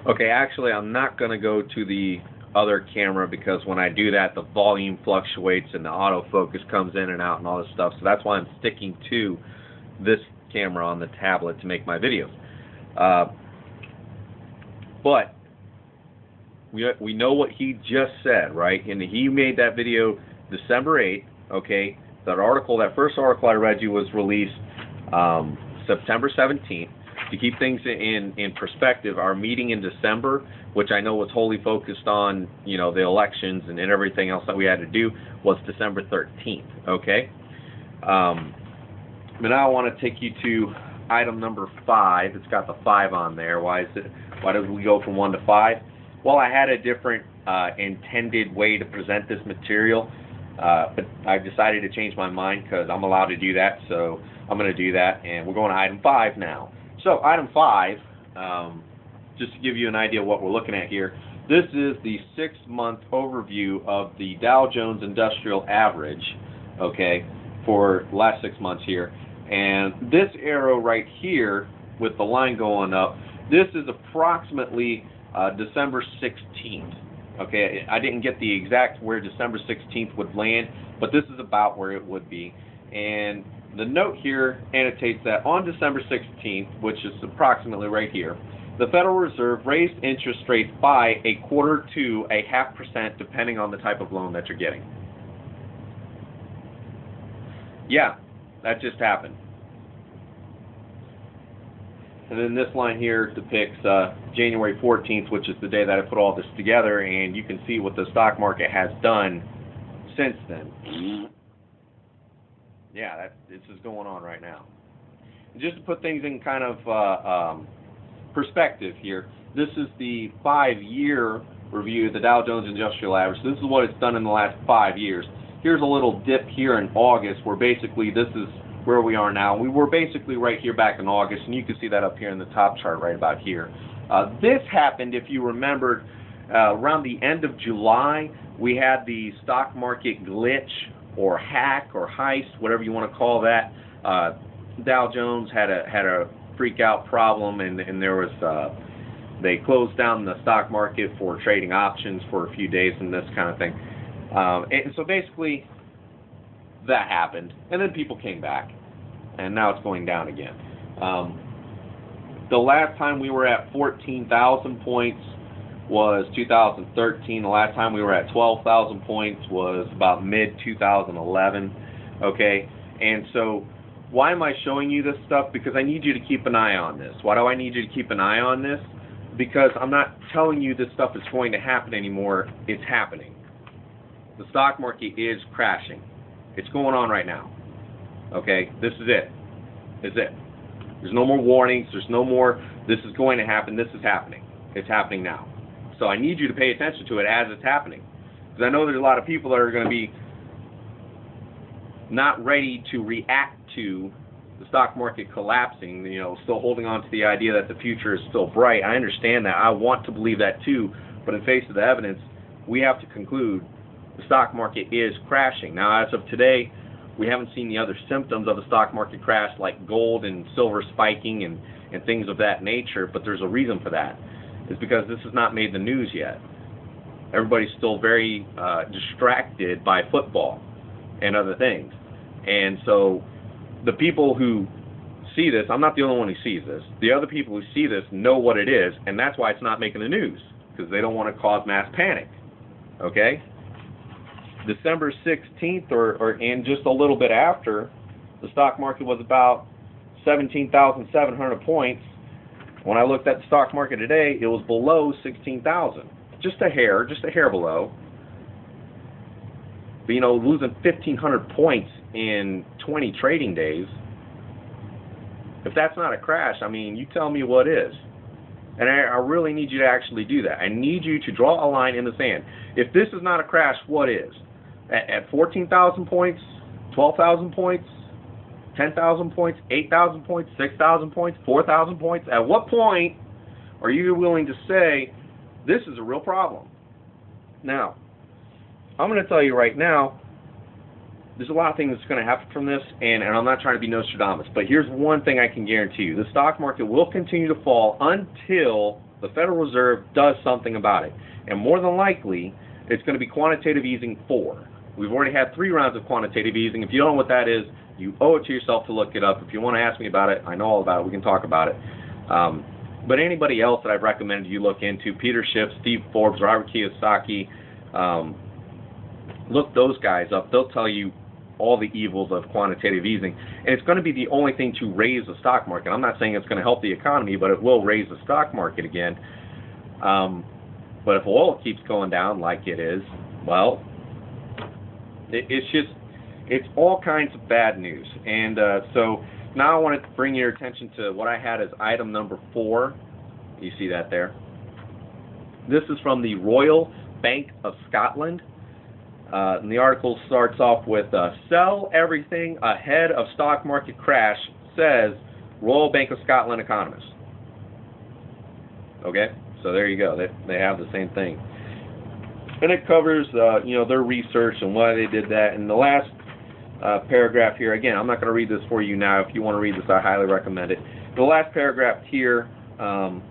Okay, actually, I'm not going to go to the other camera because when I do that, the volume fluctuates and the autofocus comes in and out and all this stuff. So that's why I'm sticking to this camera on the tablet to make my videos. But we know what he just said, right? And he made that video December 8th, okay? That first article I read you was released September 17th. To keep things in perspective, our meeting in December, which I know was wholly focused on, you know, the elections and everything else that we had to do, was December 13th, okay? But now I want to take you to item number 5. It's got the 5 on there. Why did we go from 1 to 5? Well, I had a different intended way to present this material, but I decided to change my mind because I'm allowed to do that, so I'm going to do that, and we're going to item 5 now. So item 5, just to give you an idea of what we're looking at here, this is the 6-month overview of the Dow Jones Industrial Average, okay, for the last 6 months here. And this arrow right here with the line going up, this is approximately December 16th. Okay, I didn't get the exact where December 16th would land, but this is about where it would be. And the note here annotates that on December 16th, which is approximately right here, the Federal Reserve raised interest rates by 1/4 to 0.5%, depending on the type of loan that you're getting. Yeah, that just happened. And then this line here depicts January 14th, which is the day that I put all this together, and you can see what the stock market has done since then. Yeah, this is going on right now. And just to put things in kind of perspective here, this is the 5-year review of the Dow Jones Industrial Average. This is what it's done in the last 5 years. Here's a little dip here in August where basically this is where we are now. We were basically right here back in August, and you can see that up here in the top chart right about here. This happened, if you remembered, around the end of July. We had the stock market glitch or hack or heist, whatever you want to call that. Dow Jones had a freak out problem, and there was they closed down the stock market for trading options for a few days and this kind of thing. And so basically that happened, and then people came back, and now it's going down again. The last time we were at 14,000 points was 2013. The last time we were at 12,000 points was about mid-2011, okay? And so why am I showing you this stuff? Because I need you to keep an eye on this. Why do I need you to keep an eye on this? Because I'm not telling you this stuff is going to happen anymore. It's happening. The stock market is crashing. It's going on right now, okay? This is it. This is it. There's no more warnings. There's no more, this is going to happen. This is happening. It's happening now. So I need you to pay attention to it as it's happening. Because I know there's a lot of people that are going to be not ready to react to the stock market collapsing, you know, still holding on to the idea that the future is still bright. I understand that. I want to believe that too. But in face of the evidence, we have to conclude the stock market is crashing. Now, as of today, we haven't seen the other symptoms of a stock market crash like gold and silver spiking and things of that nature, but there's a reason for that. It's because this has not made the news yet. Everybody's still very distracted by football and other things. And so the people who see this, I'm not the only one who sees this, the other people who see this know what it is, and that's why it's not making the news, because they don't want to cause mass panic. Okay? December 16th and just a little bit after, the stock market was about 17,700 points. When I looked at the stock market today, it was below 16,000. Just a hair below. But, you know, losing 1,500 points in 20 trading days, if that's not a crash, I mean, you tell me what is. And I really need you to actually do that. I need you to draw a line in the sand. If this is not a crash, what is? At 14,000 points, 12,000 points, 10,000 points, 8,000 points, 6,000 points, 4,000 points? At what point are you willing to say this is a real problem? Now, I'm going to tell you right now, there's a lot of things that's going to happen from this, and I'm not trying to be Nostradamus, but here's one thing I can guarantee you. The stock market will continue to fall until the Federal Reserve does something about it. And more than likely, it's going to be quantitative easing 4. We've already had 3 rounds of quantitative easing. If you don't know what that is, you owe it to yourself to look it up. If you want to ask me about it, I know all about it. We can talk about it. But anybody else that I've recommended you look into, Peter Schiff, Steve Forbes, Robert Kiyosaki, look those guys up. They'll tell you all the evils of quantitative easing. And it's going to be the only thing to raise the stock market. I'm not saying it's going to help the economy, but it will raise the stock market again. But if oil keeps going down like it is, well, it's all kinds of bad news. And so now I wanted to bring your attention to what I had as item number 4. You see that there? This is from the Royal Bank of Scotland. And the article starts off with, sell everything ahead of stock market crash, says Royal Bank of Scotland economist. Okay, so there you go. They have the same thing. And it covers, their research and why they did that. And the last paragraph here, again, I'm not going to read this for you now. If you want to read this, I highly recommend it. The last paragraph here,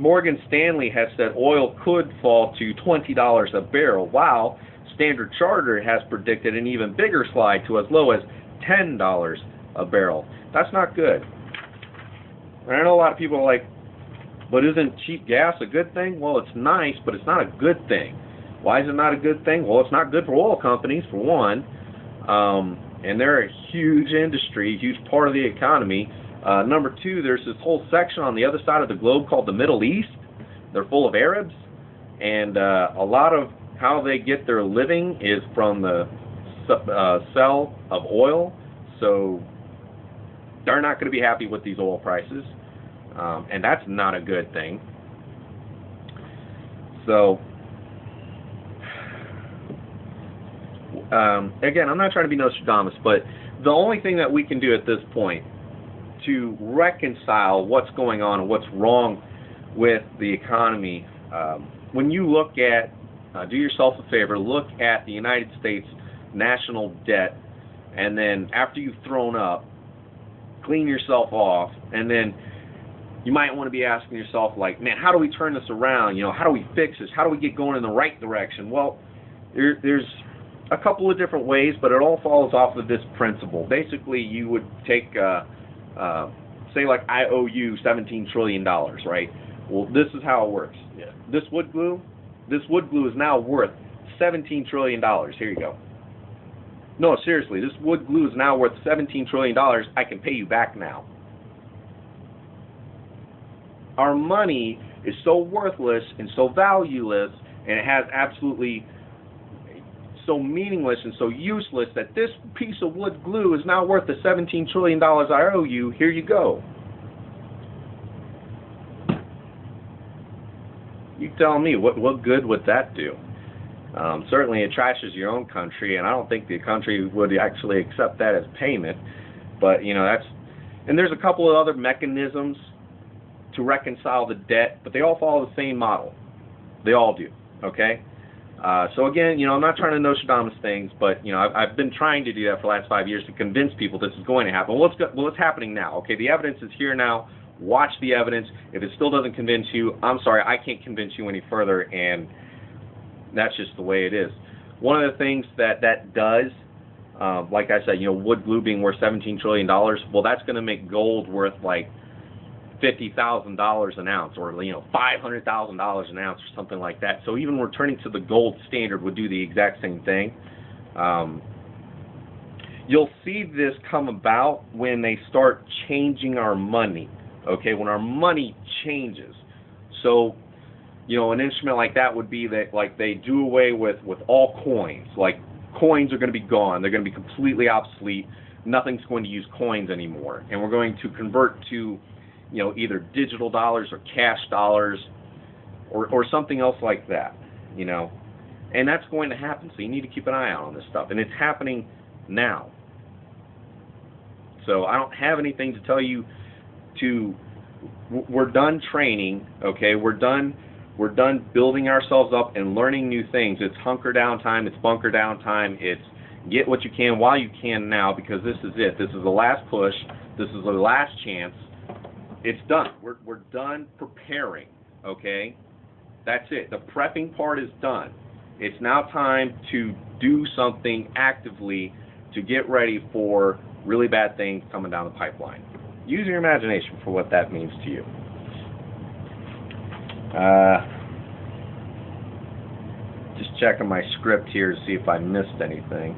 Morgan Stanley has said oil could fall to $20 a barrel, while Standard Chartered has predicted an even bigger slide to as low as $10 a barrel. That's not good. And I know a lot of people are like, but isn't cheap gas a good thing? Well, it's nice, but it's not a good thing. Why is it not a good thing? Well, it's not good for oil companies, for one. And they're a huge industry, a huge part of the economy. Number 2, there's this whole section on the other side of the globe called the Middle East. They're full of Arabs. And a lot of how they get their living is from the sale of oil. So they're not going to be happy with these oil prices. And that's not a good thing. So, again, I'm not trying to be Nostradamus, but the only thing that we can do at this point to reconcile what's going on and what's wrong with the economy, when you look at, do yourself a favor, look at the United States national debt, and then after you've thrown up, clean yourself off, and then you might want to be asking yourself, like, man, how do we turn this around? How do we fix this? How do we get going in the right direction? Well, there's a couple of different ways, but it all falls off of this principle. Basically, you would take, say, like, I owe you $17 trillion, right? Well, this is how it works. Yeah. This wood glue is now worth $17 trillion. Here you go. No, seriously, this wood glue is now worth $17 trillion. I can pay you back now. Our money is so worthless and so valueless, and it has absolutely so meaningless and so useless that this piece of wood glue is now worth the $17 trillion I owe you. Here you go. You tell me, what good would that do? Certainly it trashes your own country, and I don't think the country would actually accept that as payment. But, that's... And there's a couple of other mechanisms to reconcile the debt, but they all follow the same model. They all do, okay? So again, I'm not trying to Nostradamus things, but, I've been trying to do that for the last 5 years to convince people this is going to happen. Well, it's happening now, okay? The evidence is here now. Watch the evidence. If it still doesn't convince you, I'm sorry, I can't convince you any further, and that's just the way it is. One of the things that does, like I said, wood glue being worth $17 trillion, well, that's going to make gold worth like $50,000 an ounce, or $500,000 an ounce, or something like that. So even returning to the gold standard would do the exact same thing. You'll see this come about when they start changing our money. Okay, when our money changes. So, an instrument like that would be that, like, they do away with all coins. Like, coins are going to be gone. They're going to be completely obsolete. Nothing's going to use coins anymore. And we're going to convert to, either digital dollars or cash dollars or something else like that, And that's going to happen, so you need to keep an eye out on this stuff. And it's happening now. So I don't have anything to tell you we're done training, okay? We're done building ourselves up and learning new things. It's hunker down time, it's bunker down time, it's Get what you can while you can now, because this is it. This is the last push. This is the last chance. It's done. We're done preparing, okay? That's it. The prepping part is done. It's now time to do something actively to get ready for really bad things coming down the pipeline. Use your imagination for what that means to you. Just checking my script here to see if I missed anything.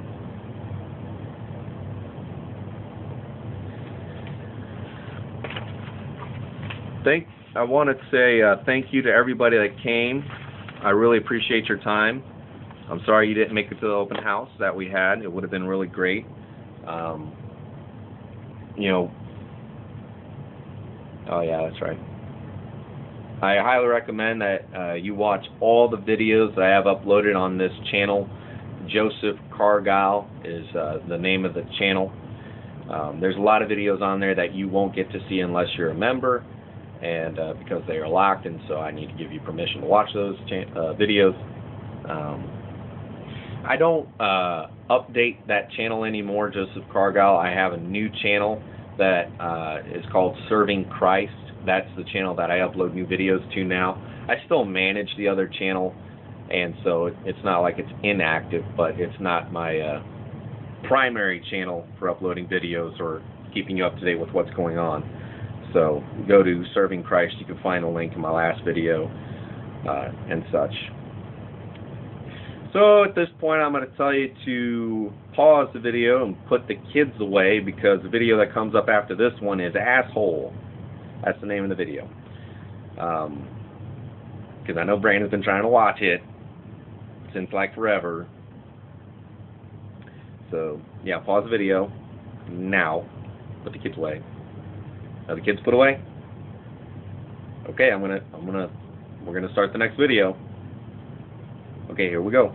I want to say thank you to everybody that came. I really appreciate your time. I'm sorry you didn't make it to the open house that we had. It would have been really great. You know, oh yeah, that's right. I highly recommend that you watch all the videos that I have uploaded on this channel. Joseph Cargyle is the name of the channel. There's a lot of videos on there that you won't get to see unless you're a member, and because they are locked, and so I need to give you permission to watch those videos. I don't update that channel anymore, Joseph Cargyle. I have a new channel that is called Serving Christ. That's the channel that I upload new videos to now. I still manage the other channel, and so it's not like it's inactive, but it's not my primary channel for uploading videos or keeping you up to date with what's going on. So go to Serving Christ. You can find a link in my last video and such. So at this point, I'm going to tell you to pause the video and put the kids away, because the video that comes up after this one is Asshole. That's the name of the video. Because I know Brandon's been trying to watch it since like forever. So yeah, pause the video now. Put the kids away. Are the kids put away? Okay, we're gonna start the next video. Okay, here we go.